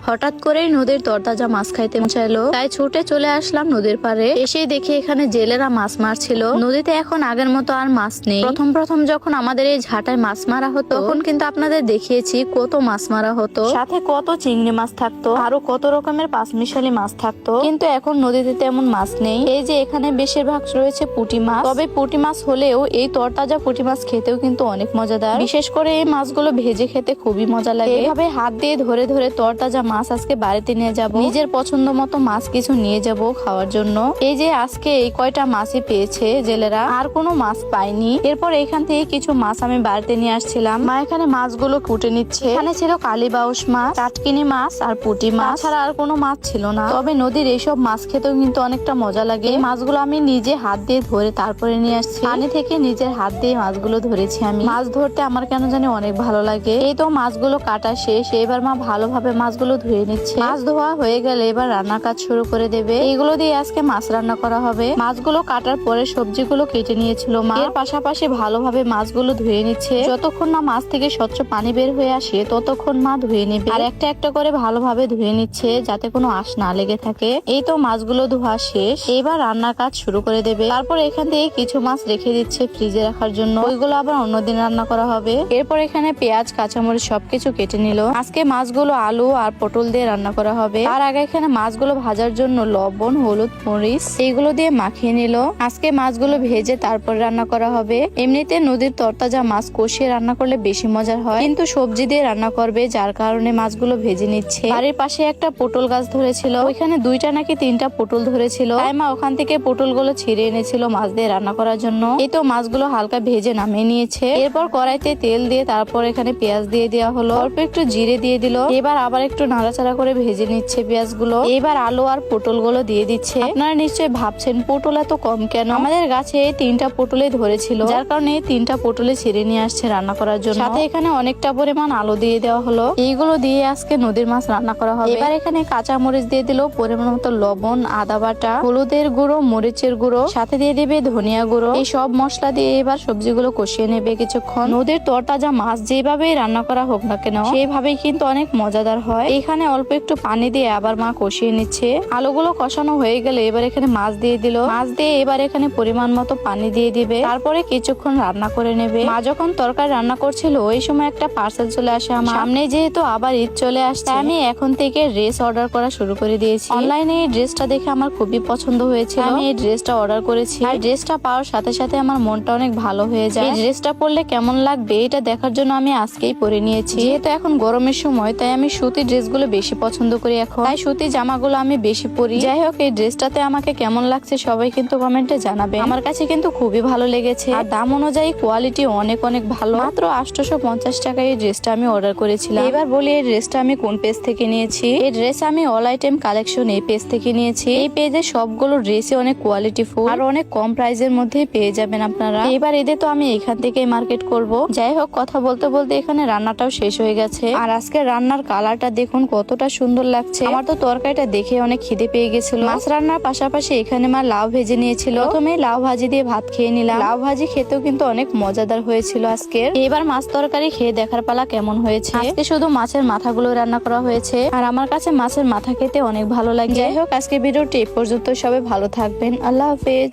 হঠাৎ করেই নদীর তরতাজা মাছ খাইতে মন চাইলো, তাই ছুটে চলে আসলাম নদীর পাড়ে। এসেই দেখি এখানে জেলেরা মাছ মারছিল। নদীতে এখন আগের মতো আর মাছ নেই। প্রথম প্রথম যখন আমাদের এই ঝাঁটায় মাছ মারা হতো তখন কিন্তু আপনাদের দেখিয়েছি কত মাছ মারা হতো, সাথে কত চিংড়ি মাছ থাকতো, আরো কত রকমের পাঁচমিশালি মাছ থাকতো। কিন্তু এখন নদীতে তেমন মাছ নেই। এই যে এখানে বেশিরভাগ রয়েছে পুঁটি মাছ। তবে পুঁটি মাছ হলেও এই তরতাজা পুঁটি মাছ খেতেও কিন্তু অনেক মজাদার। বিশেষ করে এই মাছগুলো ভেজে খেতে খুবই মজা লাগে। এইভাবে হাত দিয়ে ধরে ধরে তরতাজা মাছ আজকে বাড়িতে নিয়ে যাব। নিজের পছন্দ মতো মাছ কিছু নিয়ে যাব খাওয়ার জন্য। এই যে আজকে এই কয়টা মাছই পেয়েছে জেলেরা, আর কোনো মাছ পাইনি। এরপর এখান থেকে কিছু মাছ আমি বাড়িতে নিয়ে আসছিলাম। মা এখানে মাছগুলো কুটে নিচ্ছে। এখানে ছিল কালীবাউস মাছ, টাটকিনি মাছ আর পুঁটি মাছ ছাড়া আর কোনো মাছ ছিল না। তবে নদীর এইসব মাছ খেতেও কিন্তু অনেকটা মজা লাগে। এই মাছগুলো আমি নিজে হাত দিয়ে ধরে তারপরে নিয়ে আসছি। পানি থেকে নিজের হাত দিয়ে মাছগুলো ধরেছি আমি। মাছ ধরতে আমার কেন জানি অনেক ভালো লাগে। এই তো মাছগুলো কাটা শেষ। এবার মা ভালোভাবে মাছগুলো ধুয়ে নিচ্ছে। মাছ ধোয়া হয়ে গেলে এবার রান্নার কাজ শুরু করে দেবে। এইগুলো দিয়ে আজকে মাছ রান্না করা হবে। মাছগুলো কাটার পরে সবজিগুলো কেটে নিয়েছিল মা। এর পাশাপাশি ভালোভাবে মাছগুলো ধুয়ে নিচ্ছে। যতক্ষণ না মাছ থেকে স্বচ্ছ পানি বের হয়ে আসে ততক্ষণ মা ধুয়ে নেবে। আর একটা একটা করে ভালোভাবে ধুয়ে নিচ্ছে যাতে কোনো আঁশ না লেগে থাকে। এই তো মাছগুলো ধোয়া শেষ। এবার রান্নার কাজ শুরু করে দেবে। তারপর এখান থেকে কিছু মাছ রেখে দিচ্ছে ফ্রিজে রাখার জন্য। ওইগুলো আবার অন্যদিন রান্না করা হবে। এরপর এখানে পেঁয়াজ কাঁচামরিচ সবকিছু কেটে নিল। আজকে মাছগুলো আলু আর পটল দিয়ে রান্না করা হবে। আর আগে এখানে মাছগুলো ভাজার জন্য লবণ, হলুদ, মরিচ এইগুলো দিয়ে মাখিয়ে নিল। আজকে মাছগুলো ভেজে তারপর রান্না করা হবে। এমনিতে নদীর তরতাজা মাছ কষিয়ে রান্না করলে বেশি মজার হয়, কিন্তু সবজি দিয়ে রান্না করবে যার কারণে মাছগুলো ভেজে নিচ্ছে। বাড়ির পাশে একটা পটল গাছ ধরেছিল, ওইখানে দুইটা নাকি তিনটা পটল ধরেছিল। তাই মা ওখান থেকে পটলগুলো ছিঁড়ে এনেছিল মাছ দিয়ে রান্না করার জন্য। এই তো মাছগুলো হালকা ভেজে নামিয়ে নিয়েছে। এরপর কড়াইতে তেল দিয়ে তারপর এখানে পেঁয়াজ দিয়ে দেওয়া হলো, অল্প একটু জিরে দিয়ে দিল। এবার আবার একটু নাড়াচাড়া করে ভেজে নিচ্ছে পেঁয়াজগুলো। এবার আলু আর পটলগুলো দিয়ে দিচ্ছে। আপনারা নিশ্চয়ই ভাবছেন পটল এত কম কেন? আমাদের গাছে তিনটা পটলে ধরেছিল, যার কারণে তিনটা পটলে ছিঁড়ে নিয়ে আসছে রান্না করার জন্য। সাথে এখানে অনেকটা পরিমাণ আলু দিয়ে দেওয়া হলো। এইগুলো দিয়ে আজকে নদীর মাছ রান্না করা হবে। এবার এখানে কাঁচা মরিচ দিয়ে দিল, পরিমাণ মতো লবণ, আদা বাটা, হলুদের গুঁড়ো, মরিচের গুঁড়ো, সাথে দিয়ে দিবে ধনিয়া গুঁড়ো। এই সব মশলা দিয়ে এবার সবজিগুলো কষিয়ে নেবে কিছুক্ষণ। নদীর তরতাজা মাছ যেভাবে রান্না করা হোক না কেন সেইভাবেই কিন্তু অনেক মজাদার হয়। এখানে অল্প একটু পানি দিয়ে আবার মা কষিয়ে নিচ্ছে। আলুগুলো কষানো হয়ে গেলে এবার এখানে মাছ দিয়ে দিল। মাছ দিয়ে এবার এখানে পরিমাণ মতো পানি দিয়ে দিবে। তারপরে কিছুক্ষণ রান্না করে নেবে। মা যখন তরকারি রান্না করছিল ওই সময় একটা পার্সেল চলে আসে আমার সামনে। যেহেতু আবার ঈদ চলে আসছে, আমি এখন থেকে ড্রেস অর্ডার করা শুরু করে দিয়েছি। অনলাইনে এই ড্রেসটা দেখে আমার খুবই পছন্দ হয়েছে। আমি এই ড্রেসটা অর্ডার করেছি। আর ড্রেসটা পাওয়ার সাথে সাথে আমার মনটা অনেক ভালো হয়ে যায়। এই ড্রেসটা পরলে কেমন লাগবে এটা দেখার জন্য আমি আজকেই পরে নিয়েছি। যেহেতু এখন গরমের সময় তাই আমি সুতি ড্রেসগুলো বেশি পছন্দ করি এখন, তাই সুতি জামাগুলো আমি বেশি পরি। যাই হোক, এই ড্রেসটাতে আমাকে কেমন লাগছে সবাই কিন্তু কমেন্টে জানাবে। আমার কাছে কিন্তু খুবই ভালো লেগেছে। আর দাম অনুযায়ী কোয়ালিটি অনেক অনেক ভালো। মাত্র 850 টাকায় এই ড্রেসটা আমি অর্ডার করেছিলাম। এবার বলি এই ড্রেসটা আমি কোন পেজ থেকে নিয়েছি। এই ড্রেস আমি অল আইটেম কালেকশন এই পেজ থেকে নিয়েছি। এই পেজে সবগুলো ড্রেসই অনেক কোয়ালিটি ফুল আর অনেক কম প্রাইসের মধ্যে পেয়ে যাবেন আপনারা। এবার এদের তো আমি এখান থেকে মার্কেট করব। যাই হোক, কথা বলতে বলতে এখানে রান্নাটাও শেষ হয়ে গেছে। আর আজকে রান্নার কালারটা দেখুন কতটা সুন্দর লাগছে। আমার তো তরকারিটা দেখে অনেক খিদে পেয়ে গেছিল। মাছ রান্নার পাশাপাশি এখানে মা লাউ ভেজে নিয়েছিল। প্রথমে লাউ ভাজি দিয়ে ভাত খেয়ে নিলাম। লাউ ভাজি খেতেও কিন্তু অনেক মজাদার হয়েছিল আজকের। এবার মাছ তরকারি খেয়ে দেখার পালা কেমন হয়েছে। আজকে শুধু মাছের মাথাগুলো রান্না করা হয়েছে, আর আমার কাছে মাছের মাথা খেতে অনেক ভালো লাগে। যাই হোক, আজকে ভিডিওটি এই পর্যন্ত। সবাই ভালো থাকবেন। আল্লাহ হাফেজ।